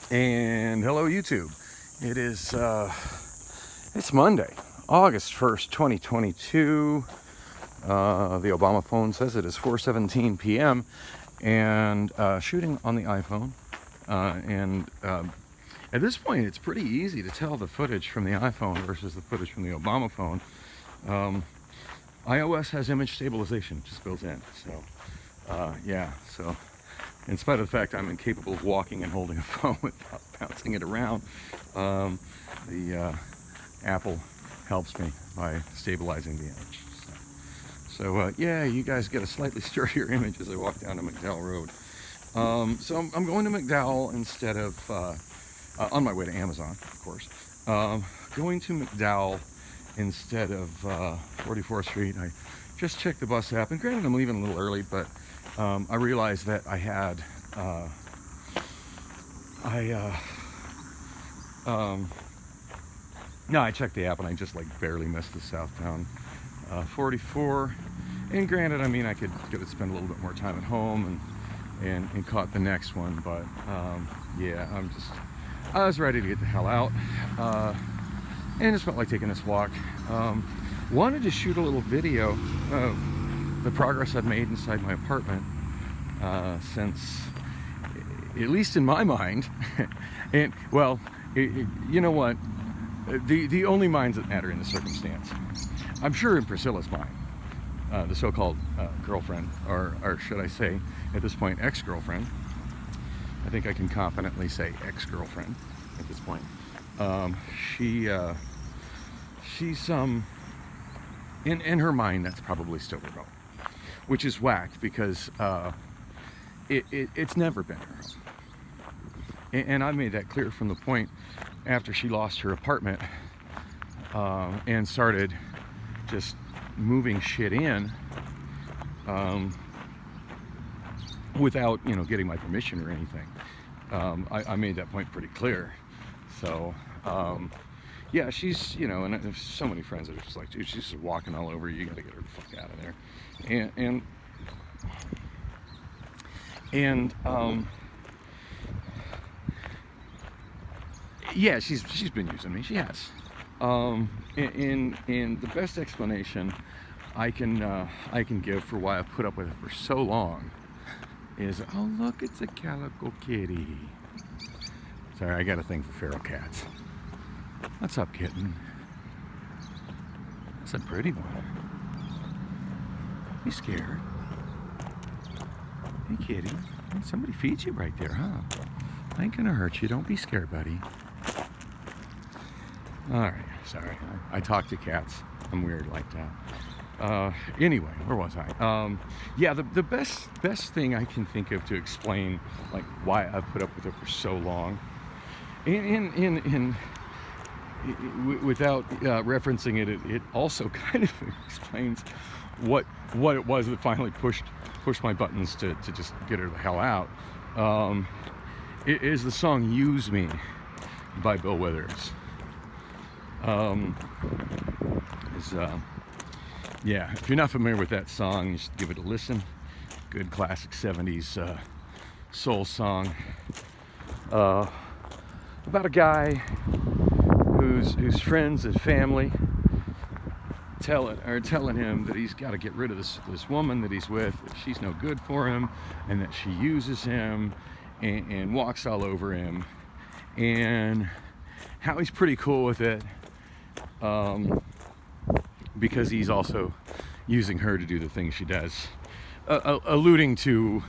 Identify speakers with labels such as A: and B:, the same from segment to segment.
A: And hello YouTube. It is it's Monday, August 1st, 2022. The Obama phone says it is 4:17 p.m. and shooting on the iPhone. And at this point, it's pretty easy to tell the footage from the iPhone versus the footage from the Obama phone. iOS has image stabilization, just built in. So, yeah. So, in spite of the fact I'm incapable of walking and holding a phone without bouncing it around, the Apple helps me by stabilizing the image. So yeah, you guys get a slightly sturdier image as I walk down to McDowell Road. So I'm going to McDowell instead of, on my way to Amazon, of course. Going to McDowell instead of 44th Street. I just checked the bus app, and granted I'm leaving a little early, but I realized that I had, no, I checked the app and I just like barely missed the southbound 44. And granted, I mean, I could spend a little bit more time at home and caught the next one, but yeah, I was ready to get the hell out, and just felt like taking this walk. Wanted to shoot a little video of the progress I've made inside my apartment since, at least in my mind, and well, you know what, the only minds that matter in this circumstance, I'm sure in Priscilla's mind, the so-called girlfriend, or should I say, at this point, ex-girlfriend. I think I can confidently say ex-girlfriend at this point. She's in her mind, that's probably still her home, which is whacked because it's never been her home. And I made that clear from the point after she lost her apartment and started just moving shit in without, getting my permission or anything. I made that point pretty clear. So, yeah, she's, and there's so many friends that are just like, dude, she's just walking all over you. You got to get her the fuck out of there. And yeah, she's been using me. She has. And the best explanation I can give for why I've put up with it for so long is, oh look, it's a calico kitty. Sorry, I got a thing for feral cats. What's up, kitten? That's a pretty one. You scared? Hey, kitty. Somebody feeds you right there, huh? I ain't gonna hurt you. Don't be scared, buddy. All right, sorry. I talk to cats. I'm weird like that. Anyway, where was I? Yeah, the best thing I can think of to explain like why I've put up with it for so long, without referencing it, it also kind of explains what it was that finally pushed my buttons to just get her the hell out. It is the song "Use Me" by Bill Withers. Yeah, if you're not familiar with that song, you should give it a listen. Good classic 70s soul song about a guy whose friends and family are telling him that he's got to get rid of this woman that he's with, that she's no good for him, and that she uses him and walks all over him, and how he's pretty cool with it. Because he's also using her to do the things she does, alluding to,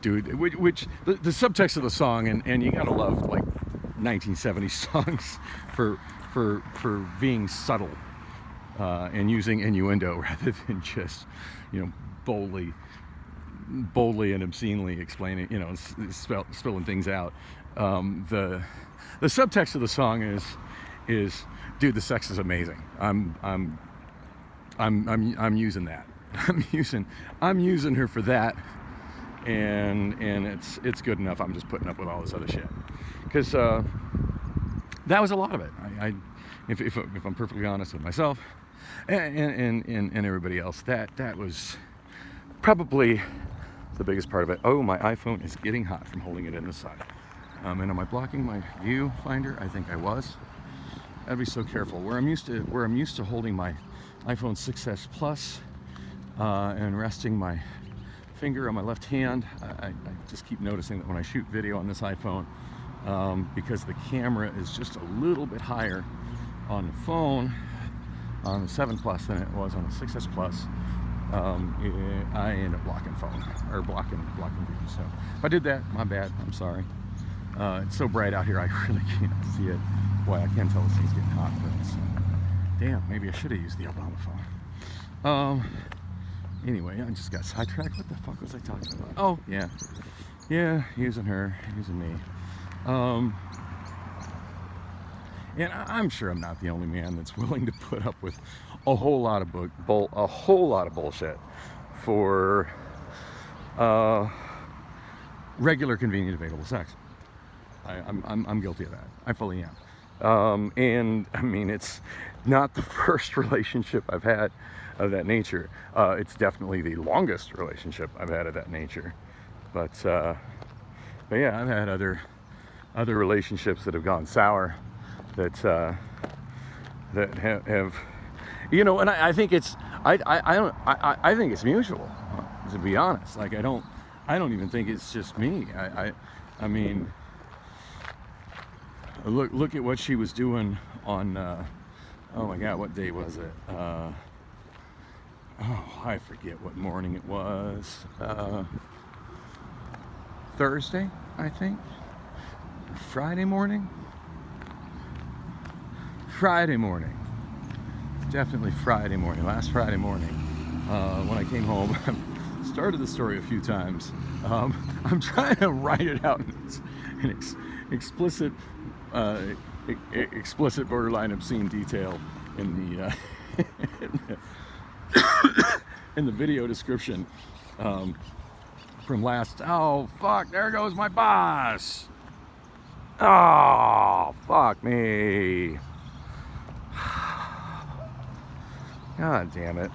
A: dude, which the subtext of the song, and you gotta love like 1970s songs for being subtle and using innuendo rather than just, boldly and obscenely explaining, spilling things out. The subtext of the song is, dude, the sex is amazing. I'm using that. I'm using her for that, and it's good enough. I'm just putting up with all this other shit, because that was a lot of it. If I'm perfectly honest with myself and everybody else, that was probably the biggest part of it. Oh, my iPhone is getting hot from holding it in the sun. And am I blocking my viewfinder? I think I was. I'd be so careful. Where I'm used to holding my iPhone 6s Plus and resting my finger on my left hand, I just keep noticing that when I shoot video on this iPhone, because the camera is just a little bit higher on the phone, on the 7 Plus than it was on the 6s Plus, I end up blocking phone, or blocking video. So if I did that, my bad, I'm sorry. It's so bright out here, I really can't see it. Boy, I can tell this thing's getting hot, but damn, maybe I should have used the Obama phone. Anyway, I just got sidetracked. What the fuck was I talking about? Oh, yeah, using her, using me. And I'm sure I'm not the only man that's willing to put up with a whole lot of bullshit for regular, convenient, available sex. I'm guilty of that. I fully am. And I mean, it's not the first relationship I've had of that nature. It's definitely the longest relationship I've had of that nature. But yeah, I've had other relationships that have gone sour, that have, you know, and I think it's I think it's mutual, to be honest. Like I don't even think it's just me. I mean, look at what she was doing on oh my god, what day was it? Oh, I forget what morning it was. Thursday, I think. Friday morning. Definitely Friday morning. Last Friday morning, when I came home. I've started the story a few times. I'm trying to write it out in explicit, borderline obscene detail in the in the video description from last. Oh fuck! There goes my boss. Oh fuck me! God damn it!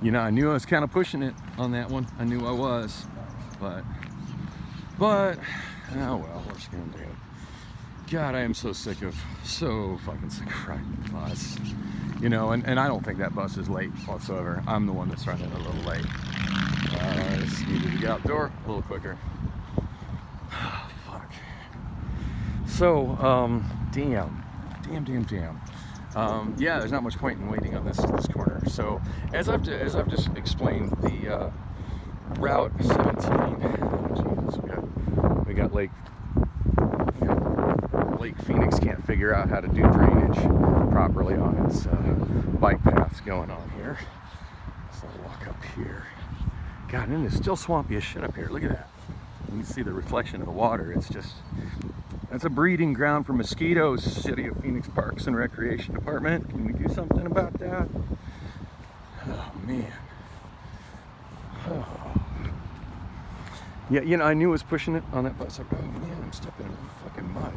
A: You know, I knew I was kind of pushing it on that one. I knew I was, but oh well, what's gonna do? God, I am so fucking sick of riding the bus. You know, and I don't think that bus is late whatsoever. I'm the one that's running a little late. I just needed to get out the door a little quicker. Fuck. So, damn. Yeah, there's not much point in waiting on this corner. So, as I've just explained, the Route 17. Jesus, we got Lake Phoenix can't figure out how to do drainage properly on its bike paths going on here. So I'll walk up here. God, and it's still swampy as shit up here. Look at that. You can see the reflection of the water. It's just, that's a breeding ground for mosquitoes. City of Phoenix Parks and Recreation Department. Can we do something about that? Oh, man. Oh. Yeah, you know, I knew I was pushing it on that bus. Like, oh, man, I'm stepping in the fucking mud.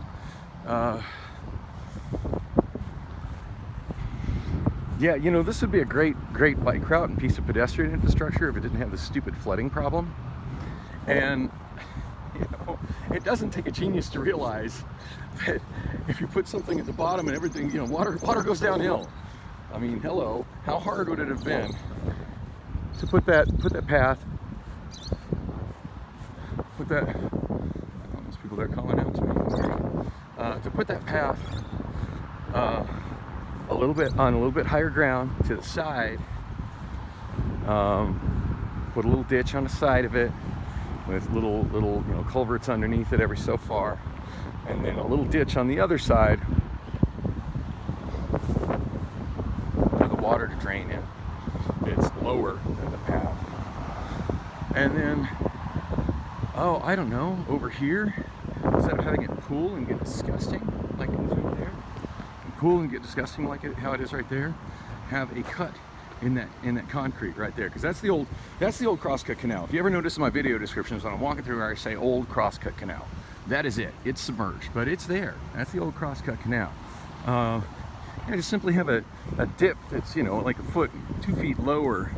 A: Yeah, you know, this would be a great bike route and piece of pedestrian infrastructure if it didn't have this stupid flooding problem. And, you know, it doesn't take a genius to realize that if you put something at the bottom and everything, you know, water goes downhill. I mean, hello, how hard would it have been to put that path, those people there calling out to me, to put that path a little bit higher ground to the side, put a little ditch on the side of it with little you know, culverts underneath it every so far, and then a little ditch on the other side for the water to drain in. It's lower than the path. And then, oh, I don't know, over here, instead of having it cool and get disgusting like it is over there, cool and get disgusting like how it is right there, have a cut in that concrete right there, because that's the old crosscut canal. If you ever notice in my video descriptions when I'm walking through where I say old crosscut canal, that is it. It's submerged, but it's there. That's the old crosscut canal. I just simply have a dip that's, you know, like a foot, 2 feet lower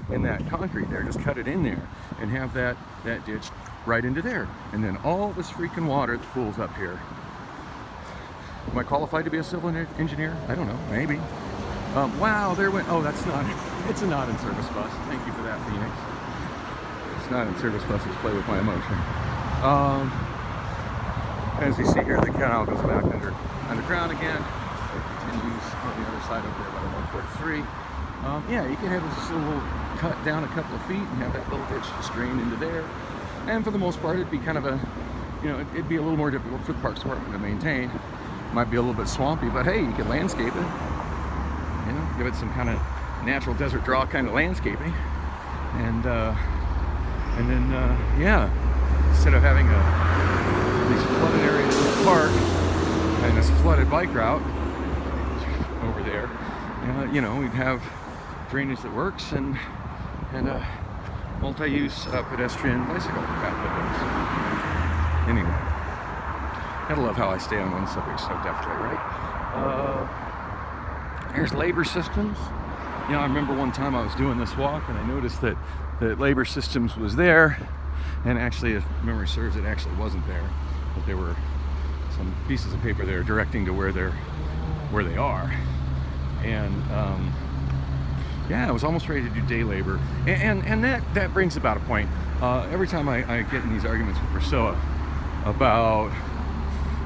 A: in that concrete there. Just cut it in there and have that ditch right into there. And then all this freaking water that pools up here. Am I qualified to be a civil engineer? I don't know, maybe. Wow, there went, oh, that's not, it's a not in service bus. Thank you for that, Phoenix. It's not in service buses play with my emotion. As you see here, the canal goes back underground again. It continues on the other side over there by the 143. Yeah, you can have this little cut down a couple of feet and have that little ditch just drain into there. And for the most part, it'd be kind of a, it'd be a little more difficult for the Parks Department to maintain. Might be a little bit swampy, but hey, you could landscape it. Give it some kind of natural desert draw kind of landscaping. And then, yeah, instead of having these flooded areas in the park and this flooded bike route over there, we'd have drainage that works and a multi-use pedestrian bicycle path that works. Anyway, gotta love how I stay on one subject so deftly, right? Here's labor systems. I remember one time I was doing this walk and I noticed that labor systems was there, and actually, if memory serves, it actually wasn't there, but there were some pieces of paper there directing to where they are. And yeah, I was almost ready to do day labor, and that brings about a point. Every time I get in these arguments with Priscilla about,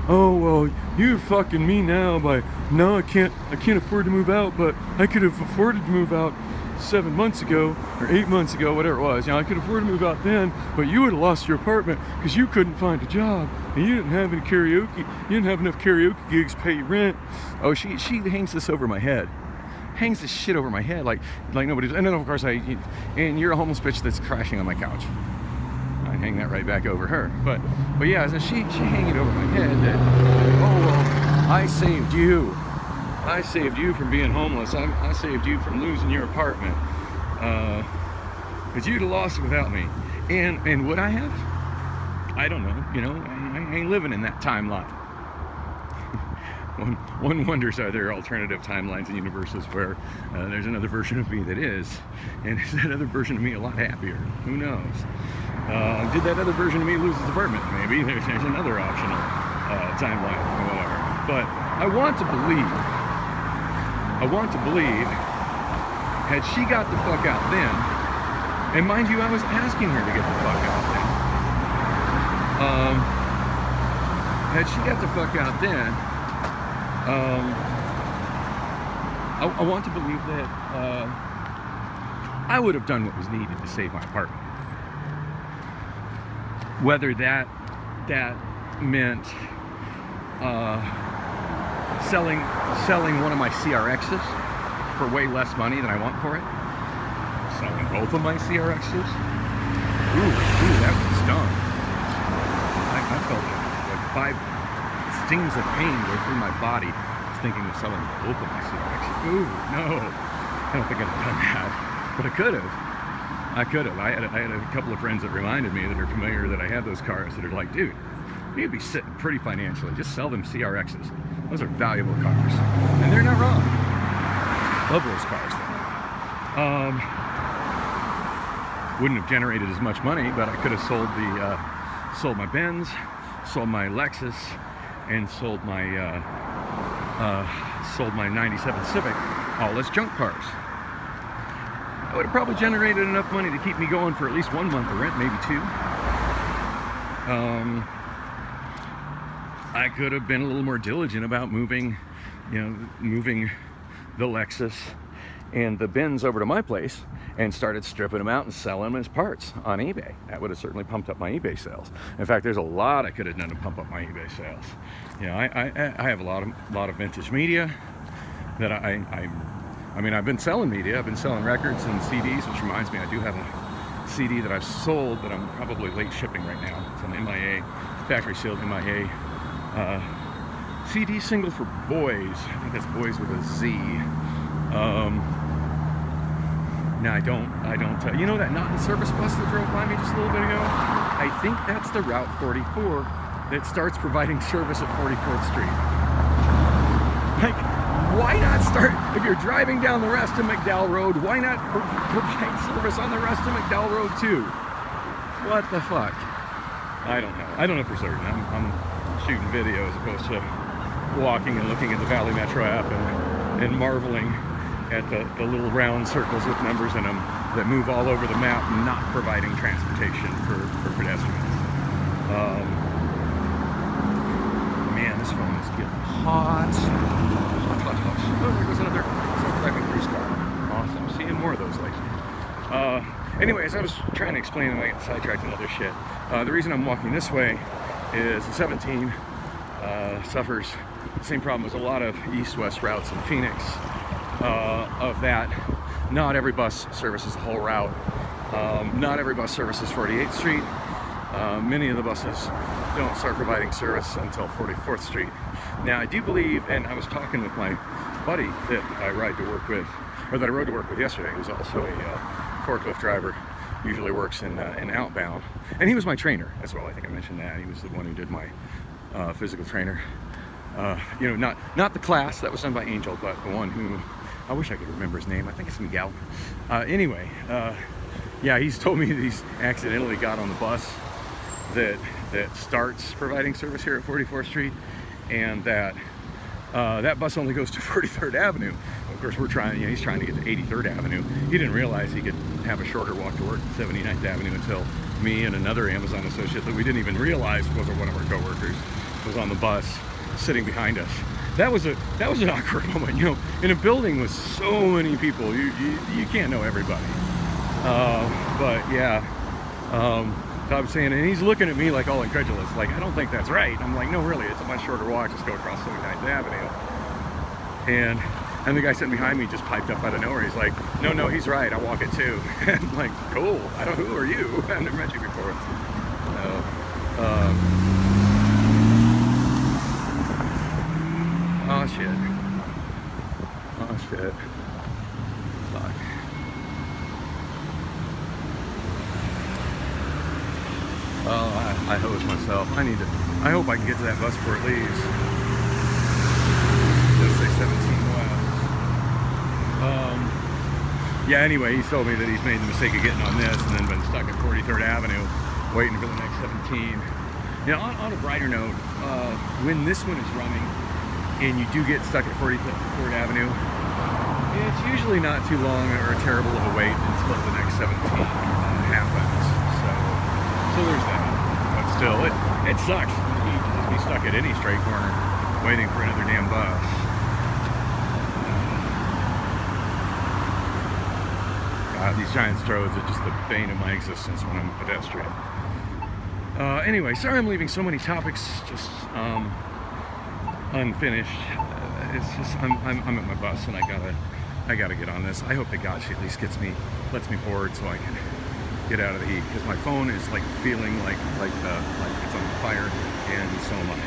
A: oh well, you're fucking me now by no, I can't afford to move out, but I could have afforded to move out 7 months ago or 8 months ago, whatever it was. I could afford to move out then, but you would have lost your apartment because you couldn't find a job and you didn't have any karaoke. You didn't have enough karaoke gigs to pay your rent. Oh, she hangs this over my head. Hangs this shit over my head like nobody's. And then of course and you're a homeless bitch that's crashing on my couch. I hang that right back over her. But yeah, so she hang it over my head that, oh well, I saved you. I saved you from being homeless. I saved you from losing your apartment. But you'd have lost it without me. And would I have? I don't know. I ain't living in that timeline. One wonders, are there alternative timelines and universes where there's another version of me that is, and is that other version of me a lot happier? Who knows? Did that other version of me lose his apartment? Maybe there's another optional timeline or whatever. But I want to believe, had she got the fuck out then, and mind you, I was asking her to get the fuck out then. Had she got the fuck out then, I want to believe that I would have done what was needed to save my apartment. Whether that meant selling one of my CRXs for way less money than I want for it. Selling both of my CRXs. Ooh, that one stung. I felt like 5 stings of pain go through my body thinking of selling both of my CRXs. Ooh, no. I don't think I'd have done that. But I could have. I had a couple of friends that reminded me that are familiar that I have those cars that are like, dude, you'd be sitting pretty financially. Just sell them CRXs. Those are valuable cars. And they're not wrong. Love those cars though. Wouldn't have generated as much money, but I could have sold my Benz, sold my Lexus, and sold my 97 Civic, all as junk cars. I would have probably generated enough money to keep me going for at least 1 month of rent, maybe 2. I could have been a little more diligent about moving the Lexus and the Benz over to my place and started stripping them out and selling them as parts on eBay. That would have certainly pumped up my eBay sales. In fact, there's a lot I could have done to pump up my eBay sales. I have a lot of vintage media that I've been selling media. I've been selling records and CDs, which reminds me, I do have a CD that I've sold that I'm probably late shipping right now. It's an MIA, factory sealed MIA CD single for boys. I think that's boys with a Z. Now I don't that not in service bus that drove by me just a little bit ago? I think that's the Route 44 that starts providing service at 44th Street. Like, why not start, if you're driving down the rest of McDowell Road, why not provide service on the rest of McDowell Road too? What the fuck? I don't know. I don't know for certain. I'm shooting video as opposed to walking and looking at the Valley Metro app and marveling at the little round circles with numbers in them that move all over the map, not providing transportation for pedestrians. Man, this phone is getting hot. Hot. Oh, there goes another self-driving cruise car. Awesome. Seeing more of those lately. Anyways, I was trying to explain and I got sidetracked and other shit. The reason I'm walking this way is the 17 suffers the same problem as a lot of east-west routes in Phoenix. Of that, not every bus services the whole route. Not every bus services 48th Street. Many of the buses don't start providing service until 44th Street. Now, I do believe, and I was talking with my buddy that I ride to work with, or that I rode to work with yesterday, who's also a forklift driver, usually works in outbound, and he was my trainer as well. I think I mentioned that. He was the one who did my physical trainer. You know, not the class that was done by Angel, but the one who, I wish I could remember his name. I think it's Miguel. Anyway, yeah, he's told me that he's accidentally got on the bus that starts providing service here at 44th Street, and that that bus only goes to 43rd Avenue. Of course, we're trying, you know, he's trying to get to 83rd Avenue. He didn't realize he could have a shorter walk to work at 79th Avenue until me and another Amazon associate that we didn't even realize was one of our coworkers was on the bus sitting behind us. That was an awkward moment, you know, in a building with so many people. You can't know everybody. But yeah, so I'm saying, and he's looking at me like all incredulous, like, I don't think that's right. I'm like, no, really, it's a much shorter walk. Just go across 79th Avenue. And the guy sitting behind me just piped up out of nowhere. He's like, no, he's right. I'll walk it too. And I'm like, cool. Who are you? I've never met you before. Oh shit. Fuck. Oh, I hose myself. I hope I can get to that bus before it leaves. Just say 17 West. Yeah, anyway, he told me that he's made the mistake of getting on this and then been stuck at 43rd Avenue waiting for the next 17. You know, on a brighter note, when this one is running and you do get stuck at 43rd Avenue, it's usually not too long or terrible of a wait until the next 17 happens. So there's that. But still, it sucks. You just be stuck at any straight corner waiting for another damn bus. God, these giant roads are just the bane of my existence when I'm a pedestrian. Anyway, sorry I'm leaving so many topics just unfinished. It's just I'm at my bus and I gotta get on this. I hope that God she at least lets me board so I can get out of the heat, because my phone is like feeling like it's on fire, and so am I.